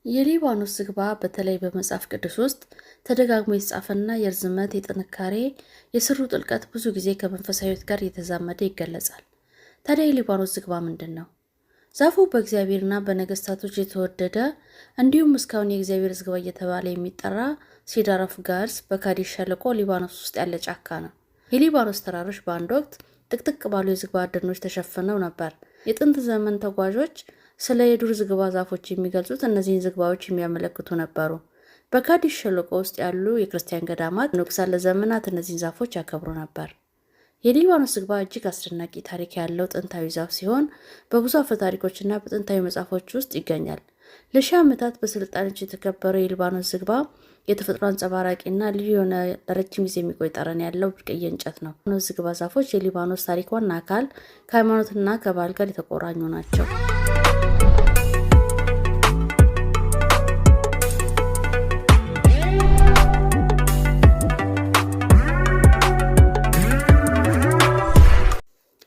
የሊባኖስ ዝግባ በተለይ በመጽሐፍ ቅዱስ ውስጥ ተደጋግሞ የተጻፈና የርዝመት፣ የጥንካሬ፣ የስሩ ጥልቀት ብዙ ጊዜ ከመንፈሳዊ ሕይወት ጋር የተዛመደ ይገለጻል። ታዲያ የሊባኖስ ዝግባ ምንድን ነው? ዛፉ በእግዚአብሔርና በነገስታቶች የተወደደ እንዲሁም እስካሁን የእግዚአብሔር ዝግባ እየተባለ የሚጠራ ሲዳር ኦፍ ጋድስ በካዲሽ ሸለቆ ሊባኖስ ውስጥ ያለ ጫካ ነው። የሊባኖስ ተራሮች በአንድ ወቅት ጥቅጥቅ ባሉ የዝግባ ደኖች ተሸፍነው ነበር። የጥንት ዘመን ተጓዦች ስለ የዱር ዝግባ ዛፎች የሚገልጹት እነዚህን ዝግባዎች የሚያመለክቱ ነበሩ። በካዲሽ ሸለቆ ውስጥ ያሉ የክርስቲያን ገዳማት ንጉሳን ለዘመናት እነዚህን ዛፎች ያከብሩ ነበር። የሊባኖስ ዝግባ እጅግ አስደናቂ ታሪክ ያለው ጥንታዊ ዛፍ ሲሆን በብዙ አፈ ታሪኮችና በጥንታዊ መጽሐፎች ውስጥ ይገኛል። ለሺህ ዓመታት በስልጣኔዎች የተከበረው የሊባኖስ ዝግባ የተፈጥሮ አንጸባራቂና ልዩ የሆነ ለረጅም ጊዜ የሚቆይ ጠረን ያለው ብርቅዬ እንጨት ነው። ዝግባ ዛፎች የሊባኖስ ታሪክ ዋና አካል፣ ከሃይማኖትና ከባህል ጋር የተቆራኙ ናቸው።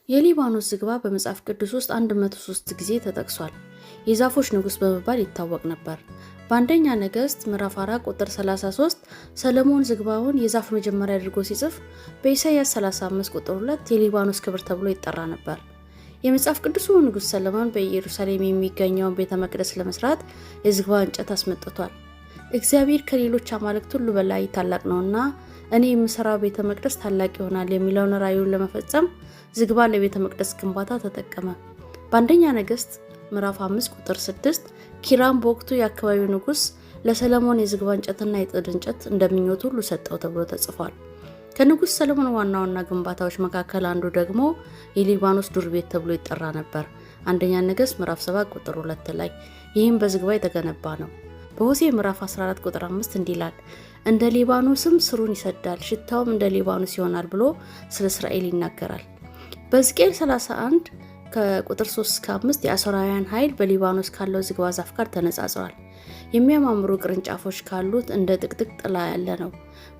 የሊባኖስ ዝግባ በመጽሐፍ ቅዱስ ውስጥ 103 ጊዜ ተጠቅሷል። የዛፎች ንጉስ በመባል ይታወቅ ነበር። በአንደኛ ነገሥት ምዕራፍ 4 ቁጥር 33 ሰለሞን ዝግባውን የዛፍ መጀመሪያ አድርጎ ሲጽፍ፣ በኢሳይያስ 35 ቁጥር 2 የሊባኖስ ክብር ተብሎ ይጠራ ነበር። የመጽሐፍ ቅዱሱ ንጉስ ሰለሞን በኢየሩሳሌም የሚገኘውን ቤተ መቅደስ ለመስራት የዝግባ እንጨት አስመጥቷል። እግዚአብሔር ከሌሎች አማልክት ሁሉ በላይ ታላቅ ነውና እኔ የምሰራው ቤተ መቅደስ ታላቅ ይሆናል የሚለውን ራእዩን ለመፈጸም ዝግባ ለቤተ መቅደስ ግንባታ ተጠቀመ። በአንደኛ ነገሥት ምዕራፍ 5 ቁጥር 6 ኪራም በወቅቱ የአካባቢው ንጉስ ለሰለሞን የዝግባ እንጨትና የጥድ እንጨት እንደሚኞቱ ሁሉ ሰጠው ተብሎ ተጽፏል። ከንጉስ ሰለሞን ዋና ዋና ግንባታዎች መካከል አንዱ ደግሞ የሊባኖስ ዱር ቤት ተብሎ ይጠራ ነበር። አንደኛ ነገሥት ምዕራፍ 7 ቁጥር 2 ላይ ይህም በዝግባ የተገነባ ነው። በሆሴዕ ምዕራፍ 14 ቁጥር 5 እንዲህ ይላል፣ እንደ ሊባኖስም ስሩን ይሰዳል፣ ሽታውም እንደ ሊባኖስ ይሆናል ብሎ ስለ እስራኤል ይናገራል። በሕዝቅኤል 31 ከቁጥር 3 እስከ 5 የአሦራውያን ኃይል በሊባኖስ ካለው ዝግባ ዛፍ ጋር ተነጻጽሯል። የሚያማምሩ ቅርንጫፎች ካሉት እንደ ጥቅጥቅ ጥላ ያለ ነው።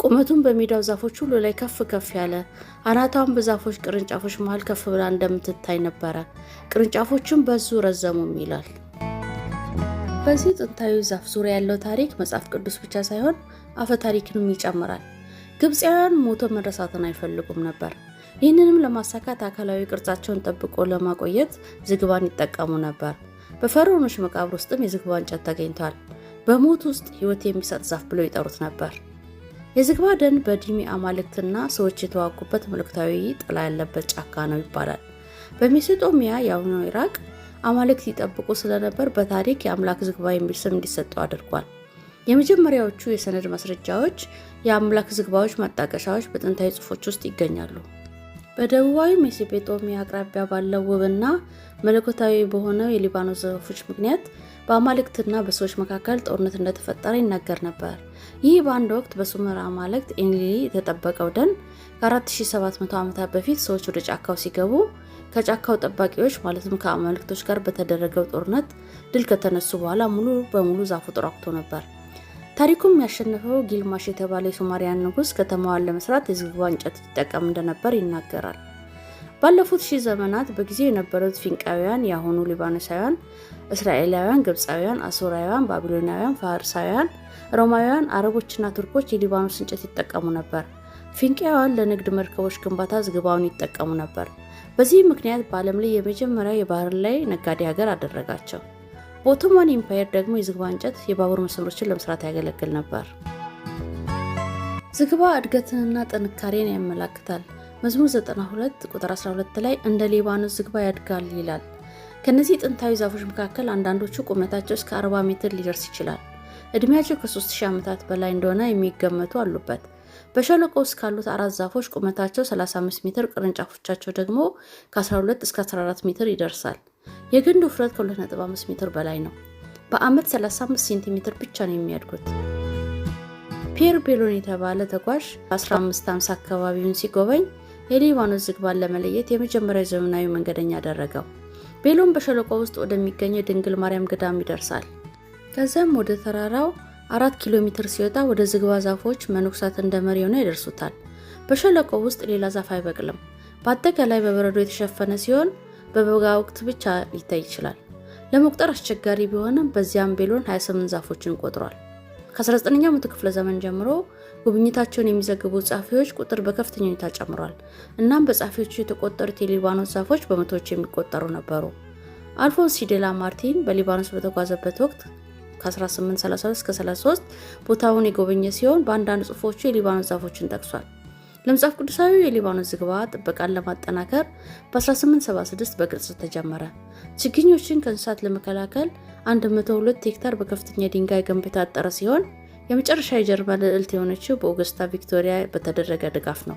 ቁመቱም በሜዳው ዛፎች ሁሉ ላይ ከፍ ከፍ ያለ፣ አናቷም በዛፎች ቅርንጫፎች መሃል ከፍ ብላ እንደምትታይ ነበረ። ቅርንጫፎችም በዙ ረዘሙም ይላል። በዚህ ጥንታዊ ዛፍ ዙሪያ ያለው ታሪክ መጽሐፍ ቅዱስ ብቻ ሳይሆን አፈ ታሪክንም ይጨምራል። ግብፃውያን ሞቶ መረሳትን አይፈልጉም ነበር። ይህንንም ለማሳካት አካላዊ ቅርጻቸውን ጠብቆ ለማቆየት ዝግባን ይጠቀሙ ነበር። በፈርዖኖች መቃብር ውስጥም የዝግባ እንጨት ተገኝቷል። በሞት ውስጥ ሕይወት የሚሰጥ ዛፍ ብለው ይጠሩት ነበር። የዝግባ ደን በዲሚ አማልክትና ሰዎች የተዋጉበት ምልክታዊ ጥላ ያለበት ጫካ ነው ይባላል። በሜሶጶጣሚያ የአሁኑ ኢራቅ አማልክት ይጠብቁ ስለነበር በታሪክ የአምላክ ዝግባ የሚል ስም እንዲሰጠው አድርጓል። የመጀመሪያዎቹ የሰነድ ማስረጃዎች የአምላክ ዝግባዎች ማጣቀሻዎች በጥንታዊ ጽሑፎች ውስጥ ይገኛሉ። በደቡባዊ ሜሶጶጣሚያ አቅራቢያ ባለው ውብና መለኮታዊ በሆነው የሊባኖስ ዛፎች ምክንያት በአማልክትና በሰዎች መካከል ጦርነት እንደተፈጠረ ይነገር ነበር። ይህ በአንድ ወቅት በሱመር አማልክት ኤንሊሊ የተጠበቀው ደን ከ4700 ዓመታት በፊት ሰዎች ወደ ጫካው ሲገቡ ከጫካው ጠባቂዎች ማለትም ከአማልክቶች ጋር በተደረገው ጦርነት ድል ከተነሱ በኋላ ሙሉ በሙሉ ዛፉ ተራቁቶ ነበር። ታሪኩም ያሸነፈው ጊልማሽ የተባለ የሶማሪያን ንጉስ ከተማዋን ለመስራት የዝግባ እንጨት ይጠቀም እንደነበር ይናገራል። ባለፉት ሺህ ዘመናት በጊዜው የነበሩት ፊንቃውያን፣ የአሁኑ ሊባኖሳውያን፣ እስራኤላውያን፣ ግብፃውያን፣ አሶራውያን፣ ባቢሎናውያን፣ ፋርሳውያን፣ ሮማውያን፣ አረቦችና ቱርኮች የሊባኖስ እንጨት ይጠቀሙ ነበር። ፊንቃውያን ለንግድ መርከቦች ግንባታ ዝግባውን ይጠቀሙ ነበር። በዚህ ምክንያት በዓለም ላይ የመጀመሪያው የባህር ላይ ነጋዴ ሀገር አደረጋቸው። በኦቶማን ኢምፓየር ደግሞ የዝግባ እንጨት የባቡር መስመሮችን ለመስራት ያገለግል ነበር። ዝግባ እድገትንና ጥንካሬን ያመለክታል። መዝሙር 92 ቁጥር 12 ላይ እንደ ሊባኖስ ዝግባ ያድጋል ይላል። ከነዚህ ጥንታዊ ዛፎች መካከል አንዳንዶቹ ቁመታቸው እስከ 40 ሜትር ሊደርስ ይችላል። እድሜያቸው ከ3000 ዓመታት በላይ እንደሆነ የሚገመቱ አሉበት። በሸለቆ ውስጥ ካሉት 4 ዛፎች ቁመታቸው 35 ሜትር፣ ቅርንጫፎቻቸው ደግሞ ከ12 እስከ 14 ሜትር ይደርሳል። የግንድ ውፍረት ከ2.5 ሜትር በላይ ነው። በአመት 35 ሴንቲሜትር ብቻ ነው የሚያድጉት። ፒየር ቤሎን የተባለ ተጓዥ 1550 አካባቢውን ሲጎበኝ የሊባኖስ ዝግባን ለመለየት የመጀመሪያው ዘመናዊ መንገደኛ አደረገው። ቤሎን በሸለቆ ውስጥ ወደሚገኘው ድንግል ማርያም ገዳም ይደርሳል። ከዚያም ወደ ተራራው 4 ኪሎ ሜትር ሲወጣ ወደ ዝግባ ዛፎች መነኩሳት እንደ መሪ ሆነው ይደርሱታል። በሸለቆ ውስጥ ሌላ ዛፍ አይበቅልም። በአጠቃላይ በበረዶ የተሸፈነ ሲሆን በበጋ ወቅት ብቻ ሊታይ ይችላል። ለመቁጠር አስቸጋሪ ቢሆንም በዚያም ቤሎን 28 ዛፎችን ቆጥሯል። ከ19ኛው መቶ ክፍለ ዘመን ጀምሮ ጉብኝታቸውን የሚዘግቡ ጸሐፊዎች ቁጥር በከፍተኛ ሁኔታ ጨምሯል። እናም በጸሐፊዎቹ የተቆጠሩት የሊባኖስ ዛፎች በመቶዎች የሚቆጠሩ ነበሩ። አልፎንስ ሺዴላ ማርቲን በሊባኖስ በተጓዘበት ወቅት ከ1832 እስከ 33 ቦታውን የጎበኘ ሲሆን በአንዳንድ ጽሑፎቹ የሊባኖስ ዛፎችን ጠቅሷል። ለመጽሐፍ ቅዱሳዊ የሊባኖስ ዝግባ ጥበቃን ለማጠናከር በ1876 በግልጽ ተጀመረ። ችግኞችን ከእንስሳት ለመከላከል 102 ሄክታር በከፍተኛ ድንጋይ ግንብ የታጠረ ሲሆን የመጨረሻ የጀርመን ልዕልት የሆነችው በኦገስታ ቪክቶሪያ በተደረገ ድጋፍ ነው።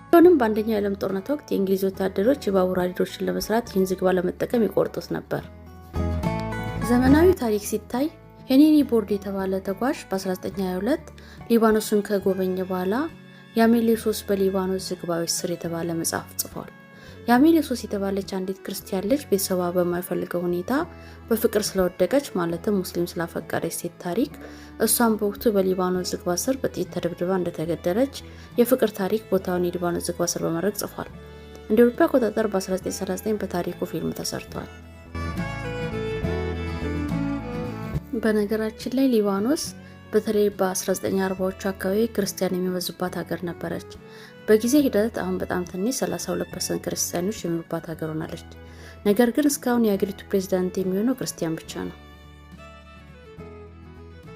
ቢሆንም በአንደኛው የዓለም ጦርነት ወቅት የእንግሊዝ ወታደሮች የባቡር ሀዲዶችን ለመስራት ይህን ዝግባ ለመጠቀም ይቆርጡት ነበር። ዘመናዊ ታሪክ ሲታይ ሄንሪ ቦርድ የተባለ ተጓዥ በ1922 ሊባኖስን ከጎበኘ በኋላ የአሜሌሶስ በሊባኖስ ዝግባዎች ስር የተባለ መጽሐፍ ጽፏል። የአሜሌሶስ የተባለች አንዲት ክርስቲያን ልጅ ቤተሰቧ በማይፈልገው ሁኔታ በፍቅር ስለወደቀች ማለትም ሙስሊም ስላፈቀረች ሴት ታሪክ፣ እሷም በወቅቱ በሊባኖስ ዝግባ ስር በጥይት ተደብድባ እንደተገደለች የፍቅር ታሪክ ቦታውን የሊባኖስ ዝግባ ስር በማድረግ ጽፏል። እንደ አውሮፓ አቆጣጠር በ1939 በታሪኩ ፊልም ተሰርቷል። በነገራችን ላይ ሊባኖስ በተለይ በ1940ዎቹ አካባቢ ክርስቲያን የሚበዙባት ሀገር ነበረች። በጊዜ ሂደት አሁን በጣም ትንሽ 32% ክርስቲያኖች የሚኖሩባት ሀገር ሆናለች። ነገር ግን እስካሁን የሀገሪቱ ፕሬዝዳንት የሚሆነው ክርስቲያን ብቻ ነው።